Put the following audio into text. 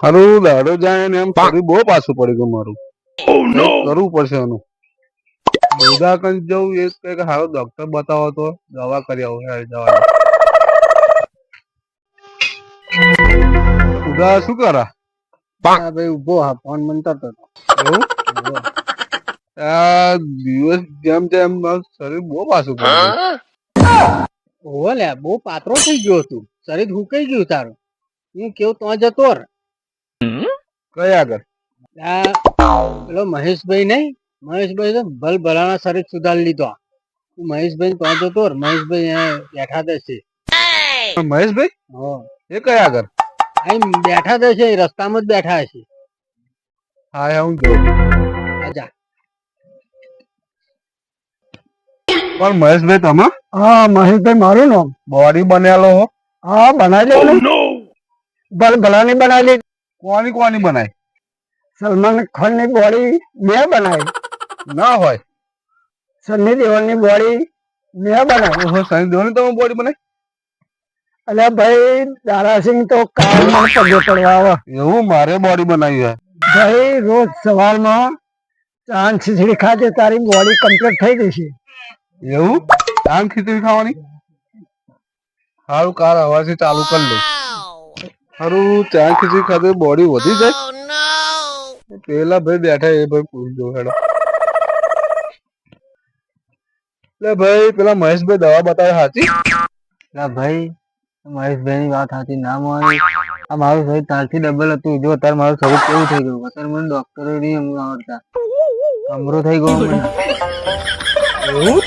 હારું દાડો જાય ને એમ શરીર બહુ પાછું પડી ગયું મારું. કરવું પડશે એનું. દુધા કઈ જવું એ કઈક હારો ડોક્ટર બતાવો તો દવા કરી આવું. દવા દુધા શું કરા? ભાઈ ઉભો હા ફોન મંતરતો હતો. એવું આ દિવસ જેમ જેમ શરીર બહુ પાછું પડી ગયું. ઓહો લે બહુ પાતળો થઈ ગયો તું, શરીર હુકાઈ ગયું તારું. હું કેવું તો જતો ર. કયા આગળ? પેલો મહેશભાઈ નહીં, મહેશભાઈ તો ભલ ભલાના શરીર સુધારી લીધો. તું મહેશભાઈ તો જતો ર. મહેશભાઈ બેઠા દેશે. મહેશભાઈ એ કયા આગળ? અહીં બેઠા દેશે, રસ્તામાં જ બેઠા હશે. હા હું જોઉં. આજા પણ મહેશભાઈ તમે? હા મહેશભાઈ મારું નામ. બોડી બનેલો હો? હા બનાવી લે. ભલ ભલાની બનાવી લે. કોની કોની બનાય? સલમાન ખાન ની બોડી મેં બનાવી. ના હોય. સન્ની દેઓલ ની બોડી મેં બનાવી. ઓહો, સની દેઓલ ની તમે બોડી બનાય? અલ્યા ભાઈ દારાસિંહ તો કાળમાં પગે પડવા આવે. એવું મારે બોડી બનાવી છે ભાઈ. રોજ સવારમાં ચાંદ ખીચડી ખાજે, તારી બોડી કમ્પ્લીટ થઈ જશે. એવું? ચાંદ ખીચડી ખાવાની? સારું કાર હવાથી ચાલુ કરી દઉં. સારું ચાંદ ખીચડી ખાધે બોડી વધી જાય. પેલા ભાઈ બેઠા એ ભાઈ પૂછજો હેડો. એટલે ભાઈ પેલા મહેશભાઈ દવા બતાવે સાચી? ભાઈ મહેશભાઈ ની વાત સાચી ના માની. આ મારું શરીર તારથી ડબલ હતું. જો અત્યારે મારું શરીર કેવું થઈ ગયું. અત્યારે મને ડોક્ટરો નહીં આવડતા. અમરો થઈ ગયો મને. એવું?